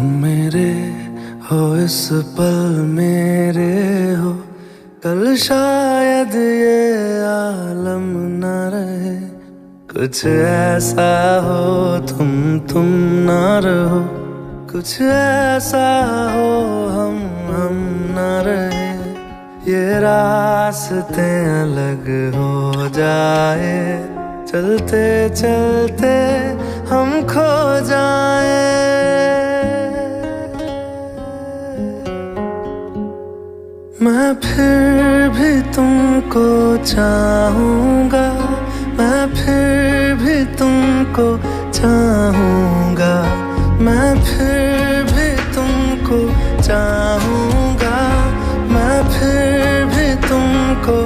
तुम मेरे हो इस पल मेरे हो, कल शायद ये आलम न रहे। कुछ ऐसा हो तुम ना रहो, कुछ ऐसा हो हम न रहे। ये रास्ते अलग हो जाए, चलते चलते हम खो जाए। मैं फिर भी तुमको चाहूँगा, मैं फिर भी तुमको चाहूँगा, मैं फिर भी तुमको चाहूँगा, मैं फिर भी तुमको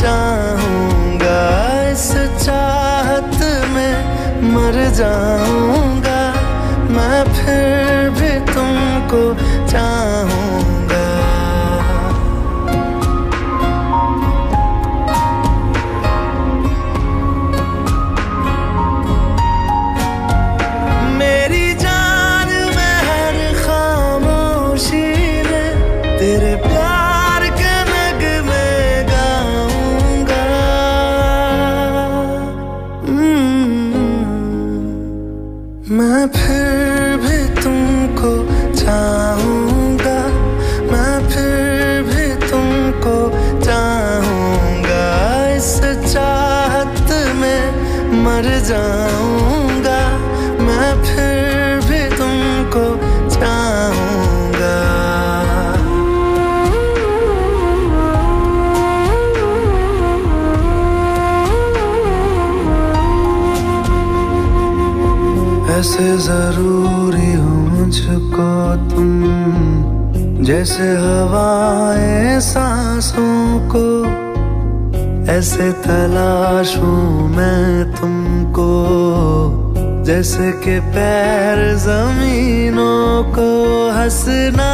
चाहूँगा। इस चाहत में मर जाऊँगा, मैं फिर भी तुमको चाहूँगा। तेरे प्यार के नगमे गाऊंगा। मैं फिर भी तुमको चाहूँगा, मैं फिर भी तुमको चाहूँगा। इस चाहत में मर जाऊँगा, मैं फिर भी तुमको चाहूँगा। ऐसे जरूरी हो मुझको तुम, जैसे हवाएं सांसों को। ऐसे तलाशूं मैं तुमको, जैसे कि पैर जमीनों को। हंसना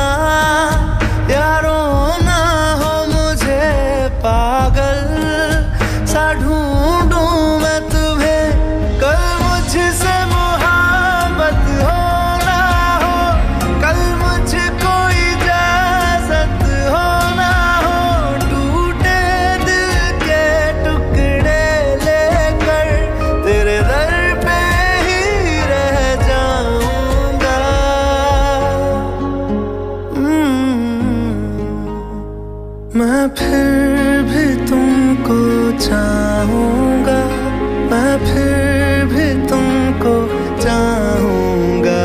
या रोना हो मुझे पागल सा ढूंढूं मैं तुम्हें। कल मुझसे मैं फिर भी तुमको चाहूँगा, मैं फिर भी तुमको चाहूँगा।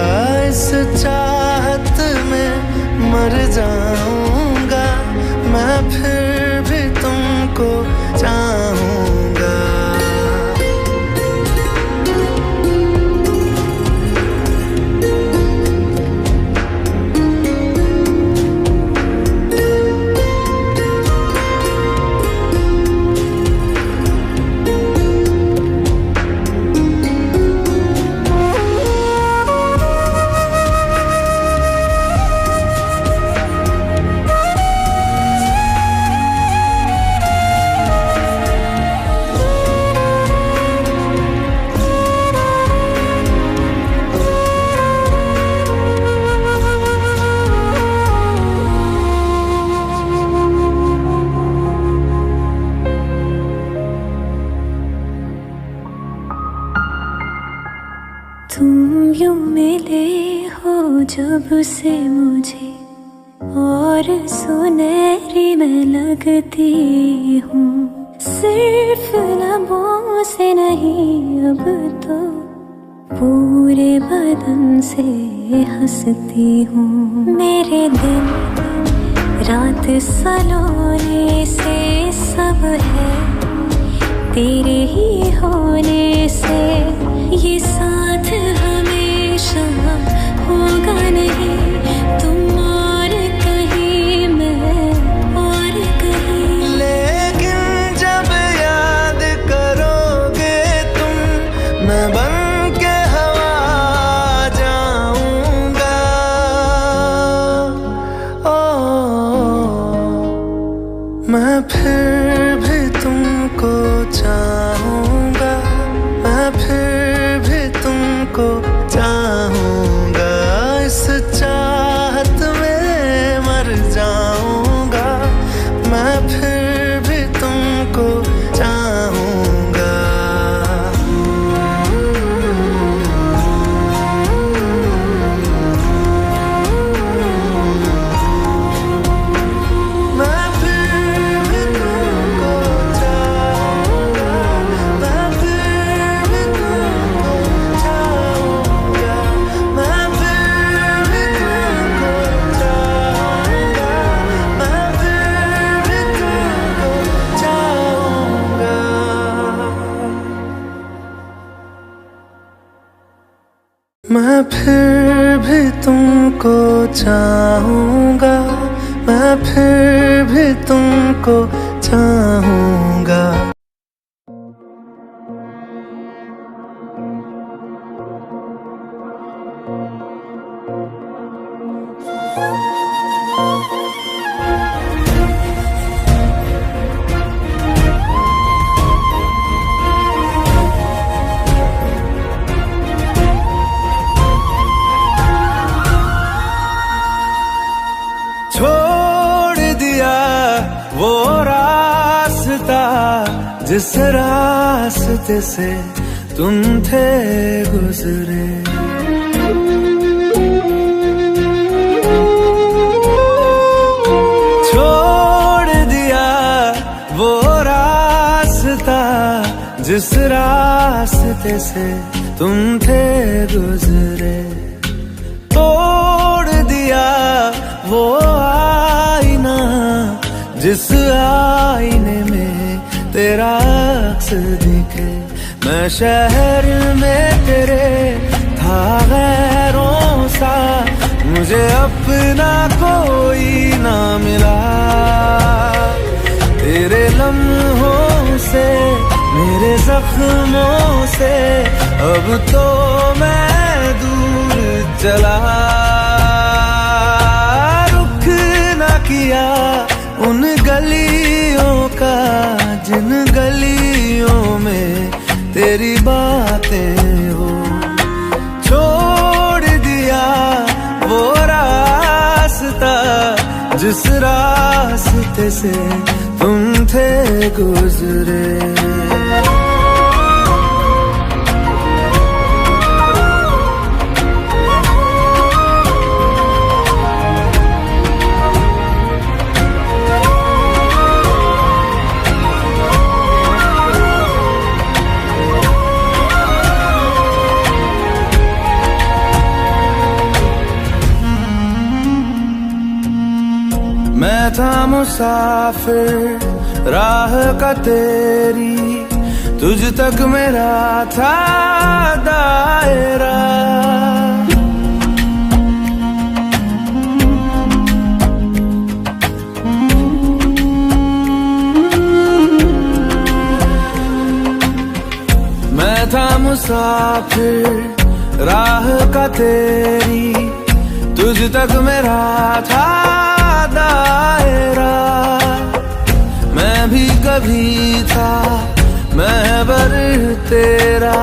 इस चाहत में मर जाऊँगा, मैं फिर भी तुमको चाहूँगा। तुम यूं मिले हो जब से मुझे, और सुनहरी मैं लगती हूँ। सिर्फ लबों से नहीं अब तो पूरे बदन से हंसती हूँ। मेरे दिन रात सलोने से सब है तेरे ही होने से। ये साथ हमेशा होगा नहीं, तुम और कहीं मैं और कहीं। लेकिन जब याद करोगे तुम, मैं बन के हवा जाऊंगा। मैं फिर भी तुमको चाहूँगा, मैं फिर भी तुमको मैं फिर भी तुमको चाहूंगा, मैं फिर भी तुमको चाहूंगा। छोड़ दिया वो रास्ता जिस रास्ते से तुम थे गुजरे। छोड़ दिया वो रास्ता जिस रास्ते से तुम थे गुजरे। तोड़ दिया वो आईना जिस आईने में तेरा अक्स दिखे। मैं शहर में तेरे था गैरों सा, मुझे अपना कोई ना मिला। तेरे लम्हों से मेरे जख्मों से अब तो मैं दूर चला। किया उन गलियों का जिन गलियों में तेरी बातें हो। छोड़ दिया वो रास्ता जिस रास्ते से तुम थे गुजरे। मैं था मुसाफिर राह का तेरी, तुझ तक मेरा था दायरा। मैं था मुसाफिर राह का तेरी, तुझ तक मेरा था दायरा। मैं भी कभी था महबर तेरा,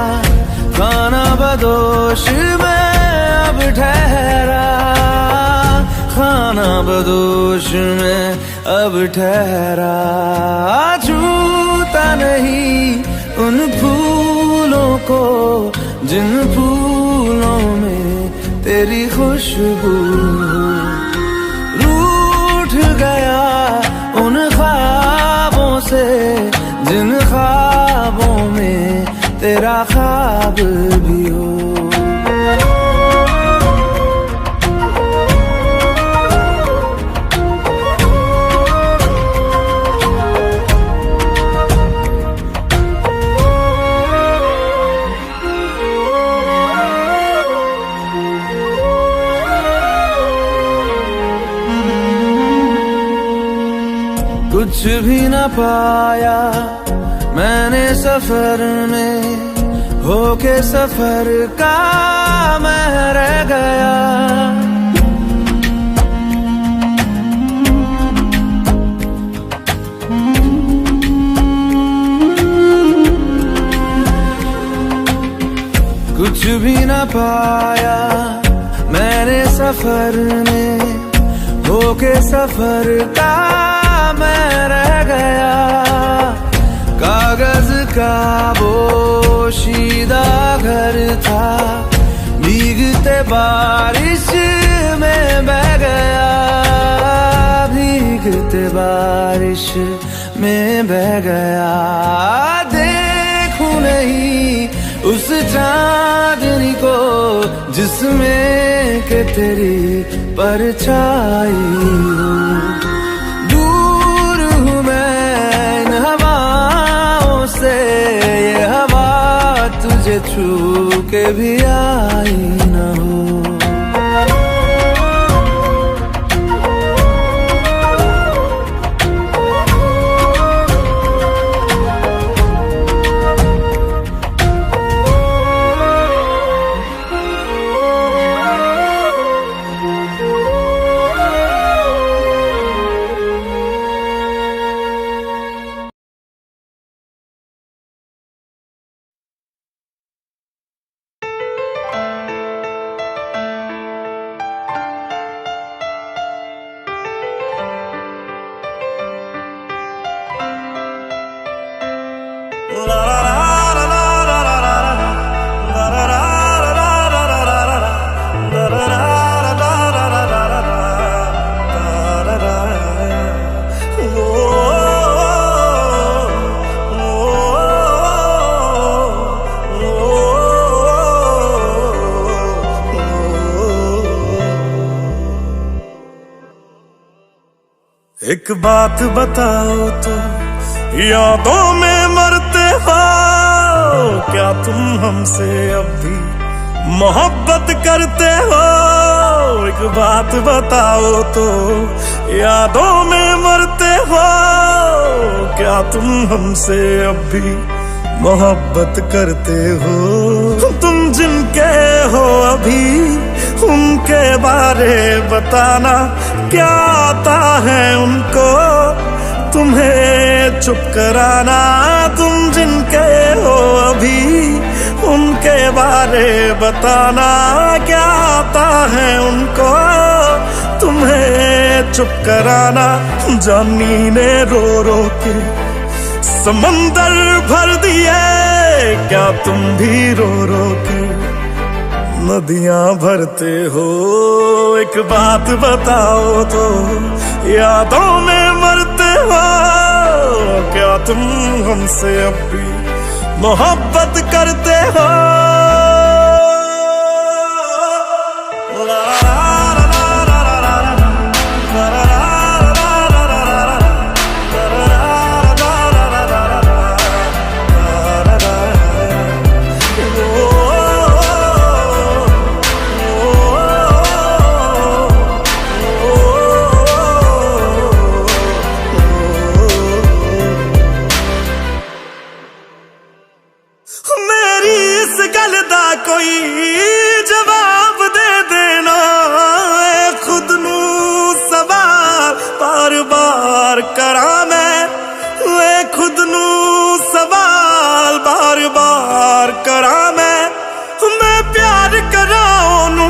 खाना बदोश में अब ठहरा। खाना बदोश में अब ठहरा। छूता नहीं उन फूलों को जिन फूलों में तेरी खुशबू। गया उन ख्वाबों से जिन ख्वाबों में तेरा ख्वाब भी हो। कुछ भी न पाया मैंने सफर में, होके सफर का मैं रह गया। कुछ भी न पाया मैंने सफर में, होके सफर का मैं रह गया। कागज का पोशीदा घर था, भीगते बारिश में बह गया। भीगते बारिश में बह गया। देखूं नहीं उस चांदनी को जिसमें के तेरी परछाई हो। ये हवा तुझे छू के भी आई न हो। एक बात बताओ तो, यादों में मरते हो क्या तुम हमसे अब भी मोहब्बत करते हो? एक बात बताओ तो, यादों में मरते हो क्या तुम हमसे अब भी मोहब्बत करते हो? तुम जिनके हो अभी उनके बारे बताना, क्या आता है उनको तुम्हें चुप कराना? तुम जिनके हो अभी उनके बारे बताना, क्या आता है उनको तुम्हें चुप कराना? जानी ने रो रो के समंदर भर दिए, क्या तुम भी रो रो के नदियां भरते हो? एक बात बताओ तो, यादों में मरते हो क्या तुम हमसे अब भी मोहब्बत करते हो? मेरी इस गल दा कोई जवाब दे देना, खुद नू सवाल बार बार करा मैं, खुद नू सवाल बार बार करा मैं प्यार करा ओनू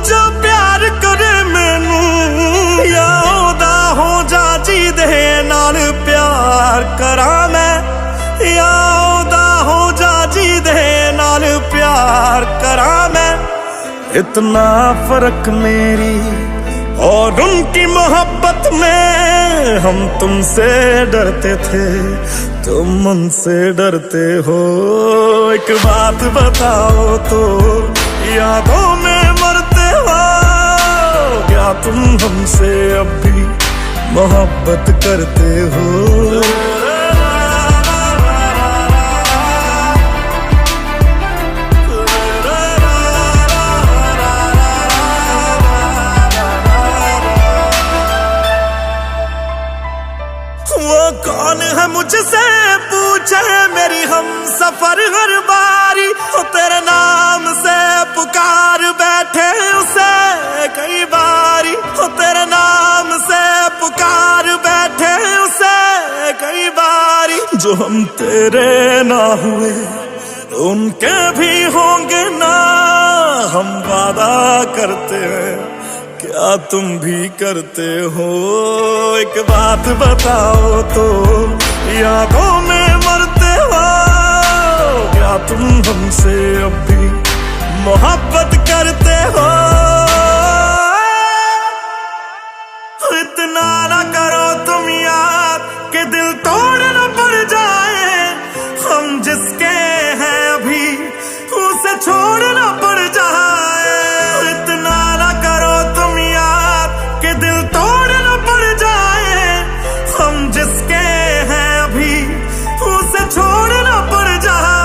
जो प्यार करे मैनू, या ओदा हो जा जी दे नाल प्यार करा मैं, या हो जा जी दे नाल प्यार करा मैं। इतना फर्क मेरी और उनकी मोहब्बत में, हम तुमसे डरते थे तुम उनसे डरते हो। एक बात बताओ तो, यादों में मरते हो क्या तुम हमसे अब भी मोहब्बत करते हो? वो कौन है मुझसे पूछे मेरी हम सफर हर बारी, वो तेरे नाम से पुकार बैठे उसे कई बारी, वो तेरे नाम से पुकार बैठे उसे कई बारी। जो हम तेरे ना हुए उनके भी होंगे ना, हम वादा करते हैं क्या तुम भी करते हो? एक बात बताओ तो, यादों में मरते हो क्या तुम हमसे अब भी मोहब्बत करते हो? इतना ना करो तुम याद कि दिल तोड़ न पड़ जाए, हम जिसके हैं अभी उसे छोड़ न पड़ जाए। इतना ना करो तुम याद कि दिल तोड़ न पड़ जाए, हम जिसके हैं अभी उसे छोड़ न पड़ जाए।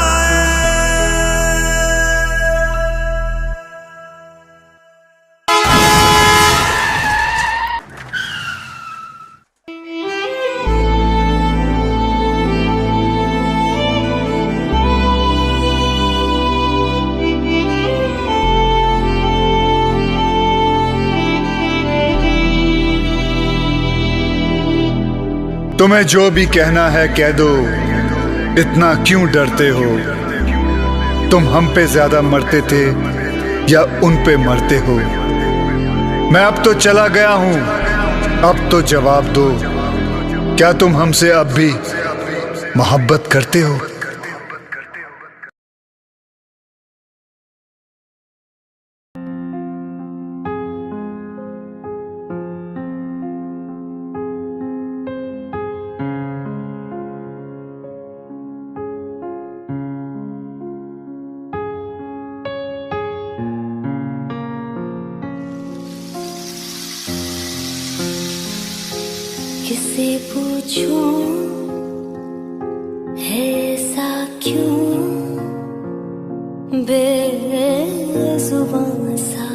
तुम्हें जो भी कहना है कह दो, इतना क्यों डरते हो? तुम हम पे ज्यादा मरते थे या उन पे मरते हो? मैं अब तो चला गया हूं, अब तो जवाब दो, क्या तुम हमसे अब भी मोहब्बत करते हो? तुझसे पूछूं है ऐसा क्यों बेजुबान सा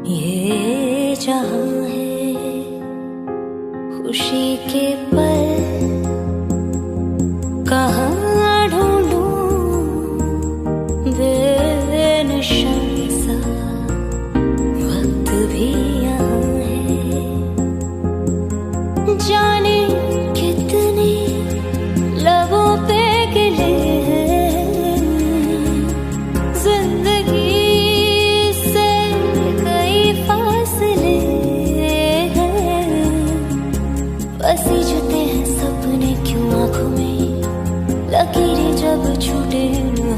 ये जहां है। खुशी के पल कहाँ ढूंढूं बेनिशान सा वक्त भी यहाँ है। जाने कितने लबों पे गिले हैं जिंदगी से कई फासले हैं। बसी जुते हैं सपने क्यों आंखों में लकीरें जब छूटे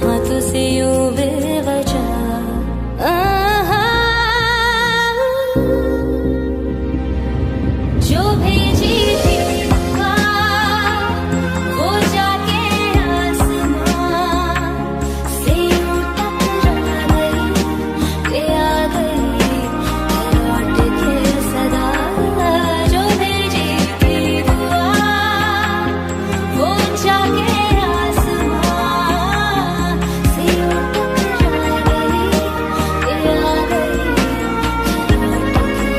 हाथों से यूं बेवजह। जो भेजी थी वो जाके आसमां से यूं टकरा गई कि आ गई लौट के सदा। जो भेजी थी दुआ वो जाके आसमां से यूं टकरा गई कि आ गई लौट के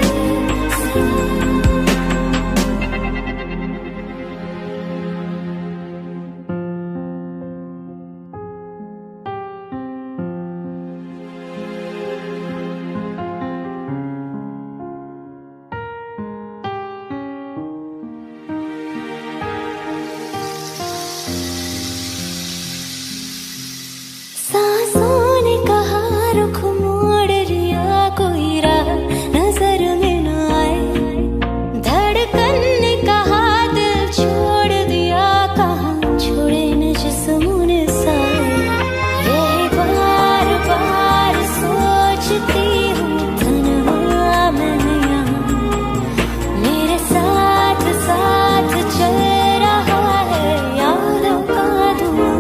सदा। सांसों ने कहा रुख मोड़ लिया कोई राह नजर में न आए। धड़कन ने कहा दिल छोड़ दिया कहाँ छोड़े न जिस्म ने साए। यही बार बार सोचती हूँ तन्हा मैं यहाँ मेरे साथ साथ चल रहा है यादों का धुआं।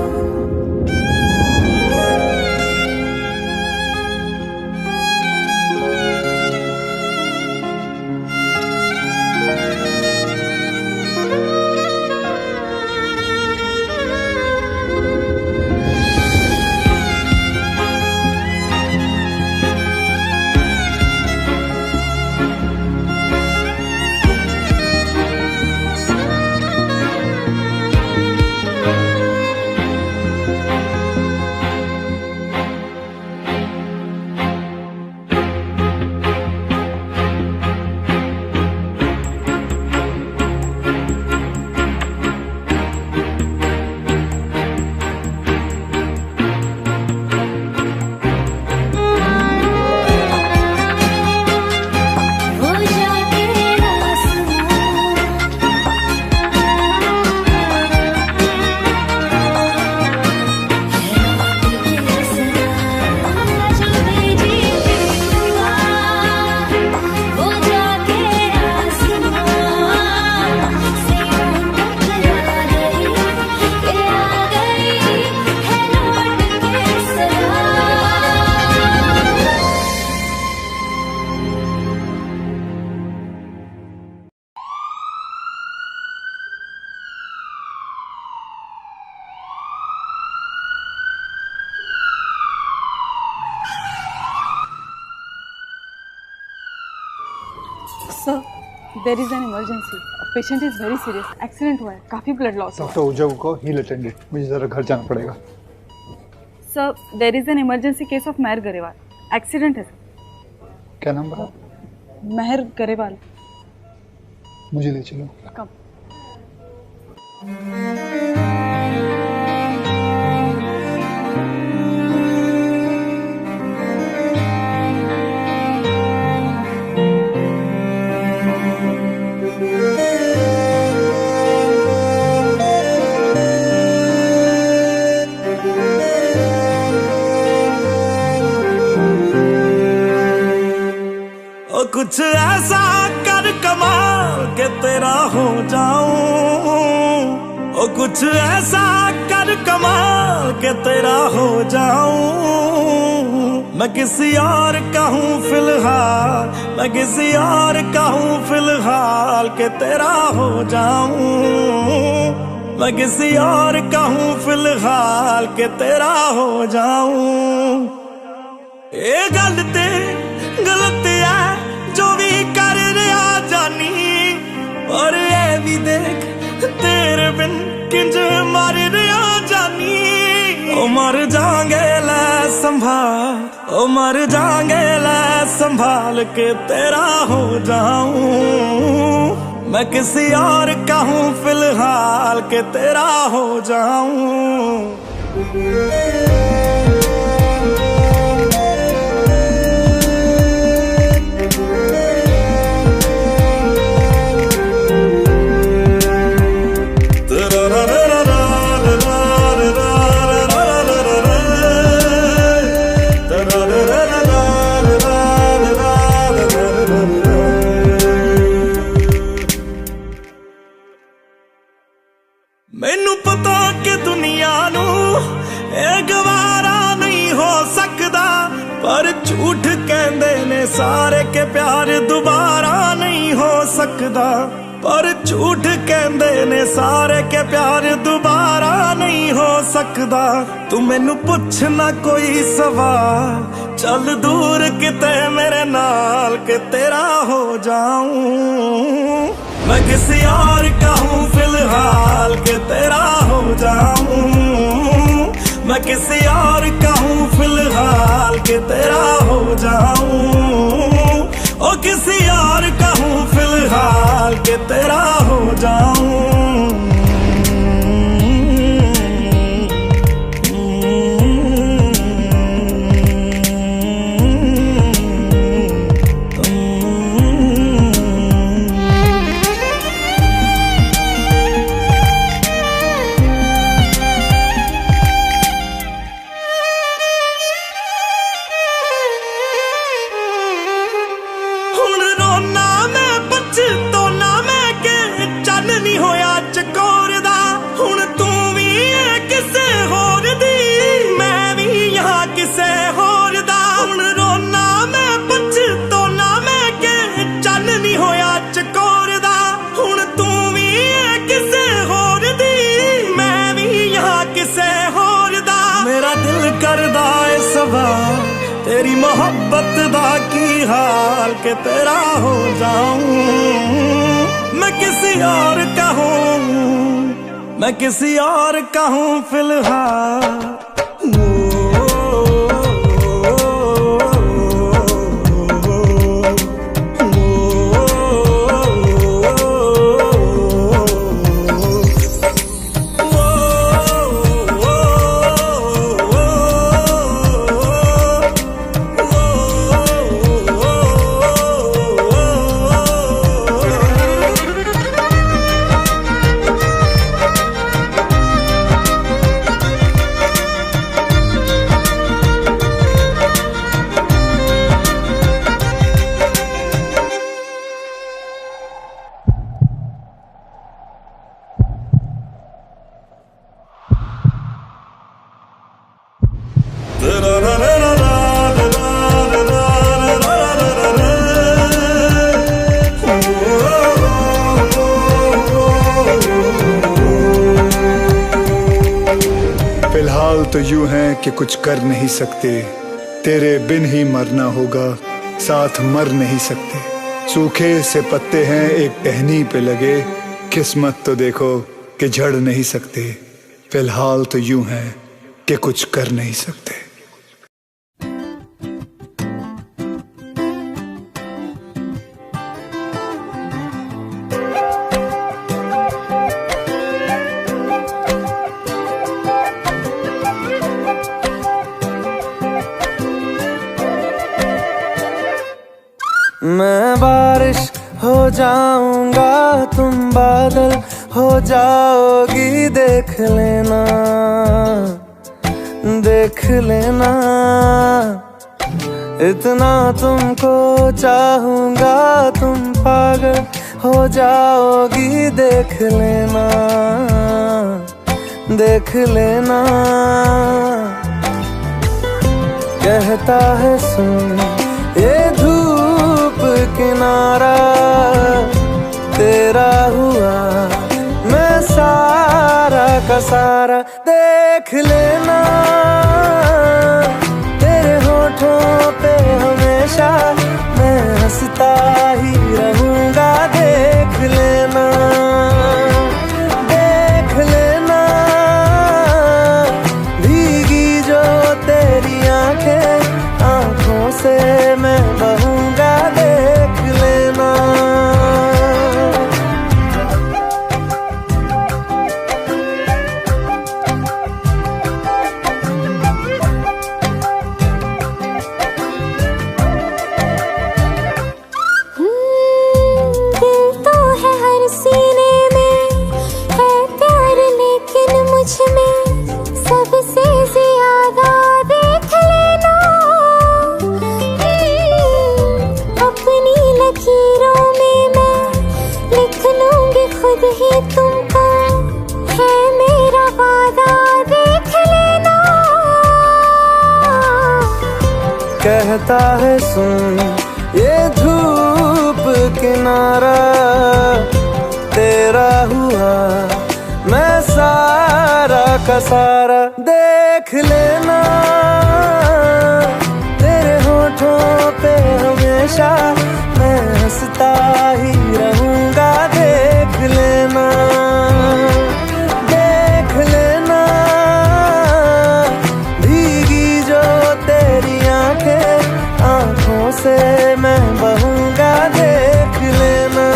वो जाके sir there is an emergency patient is very serious accident हुआ है काफ़ी ब्लड लॉस है। डॉक्टर उजव को हील अटेंडेड, मुझे जरा घर जाना पड़ेगा। Sir there is an emergency case of Mehar Grewal accident है सर। क्या नाम बता? मेहर गरेवाल। मुझे ले चलो। कब? कुछ ऐसा कर कमाल के तेरा हो जाऊं, ओ कुछ ऐसा कर कमाल के तेरा हो जाऊं। मैं किसी और का हूँ फिलहाल, मैं किसी और का हूँ फिलहाल के तेरा हो जाऊं। मैं किसी और का हूँ फिलहाल के तेरा हो जाऊं। ये गलत है जो भी कर रहा जानी, और ये भी देख तेरे बिन किंज मर रहा जानी। ओ मर जाएंगे ले संभाल, ओ मर जाएंगे ले संभाल के तेरा हो जाऊं। मैं किसी और का हूँ फिलहाल के तेरा हो जाऊं। मैनू पता कि दुनिया नू ये गवारा नहीं हो सकदा, पर झूठ कहंदे ने सारे के प्यार दोबारा नहीं हो सकदा। पर झूठ कहंदे ने सारे के प्यार दोबारा नहीं हो सकदा। तू मैनू पुछ ना कोई सवाल, चल दूर किते मेरे नाल के तेरा हो जाऊं। मैं किसी और का हूँ फिलहाल के तेरा हो जाऊं। मैं किसी और का हूँ फिलहाल के तेरा हो जाऊं। ओ किसी और का हूँ फिलहाल के तेरा हो जाऊं। तेरी मोहब्बत दा की हाल के तेरा हो जाऊं। मैं किसी और का हूँ, मैं किसी और का हूँ फिलहाल। फिलहाल तो यूं है कि कुछ कर नहीं सकते, तेरे बिन ही मरना होगा, साथ मर नहीं सकते। सूखे से पत्ते हैं एक टहनी पे लगे, किस्मत तो देखो कि झड़ नहीं सकते। फिलहाल तो यूं है कि कुछ कर नहीं सकते। मैं बारिश हो जाऊंगा, तुम बादल हो जाओगी। देख लेना, देख लेना, इतना तुमको चाहूंगा, तुम पागल हो जाओगी। देख लेना, देख लेना। कहता है सुन ये धूप किनारा, तेरा हुआ मैं सारा का सारा। देख लेना तेरे होठों पे हमेशा मैं हंसता ही रहूंगा। देख लेना, देख लेना भीगी जो तेरी आंखें, आंखों से मैं बहूंगा। देख लेना। सबसे ज्यादा देख लेना, अपनी लकीरों में मैं लिख लूंगी खुद ही तुमको, है मेरा वादा। देख लेना। कहता है सुन ये धूप किनारा, तेरा हुआ मैं सारा का सारा। देख लेना तेरे होठों पे हमेशा मैं हंसता ही रहूंगा। देख लेना, देख लेना भीगी जो तेरी आंखें, आंखों से मैं बहूंगा। देख लेना।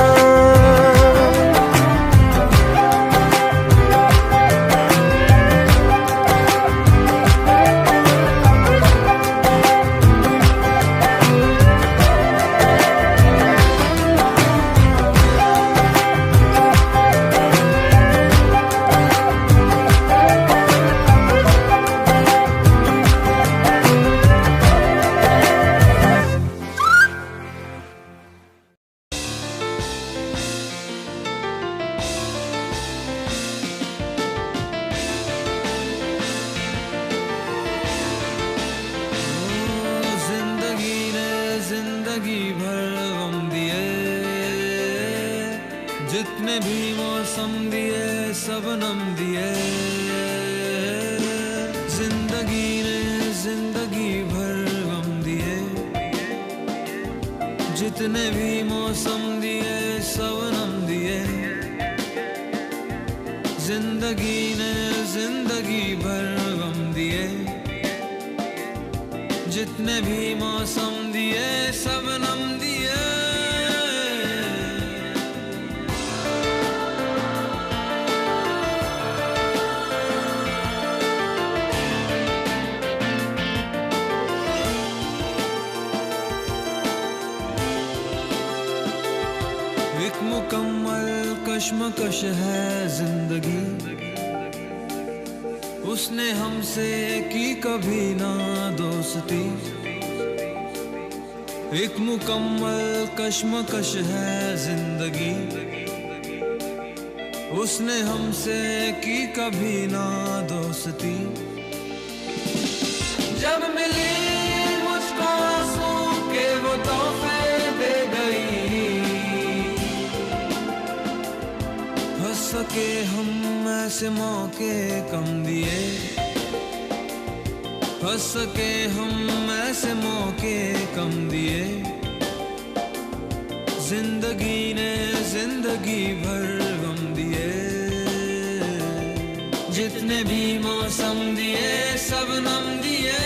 जितने भी मौसम दिए सबनम दिए, जिंदगी ने जिंदगी भर गम दिए। जितने भी मौसम दिए सबनम दिए, जिंदगी ने जिंदगी भर गम दिए। जितने भी मौसम दिए सबनम दिए। एक मुकम्मल कश्मकश है जिंदगी, उसने हमसे की कभी ना दोस्ती। एक मुकम्मल कश्मकश है जिंदगी, उसने हमसे की कभी ना दोस्ती। जब मिली मुझको आंसू के वो तोहफे दे गई, हंस सके हम ऐसे मौके कम दिए। हंस सके हम ऐसे मौके कम दिए। जिंदगी ने जिंदगी भर गम दिए। जितने भी मौसम दिए सब नम दिए।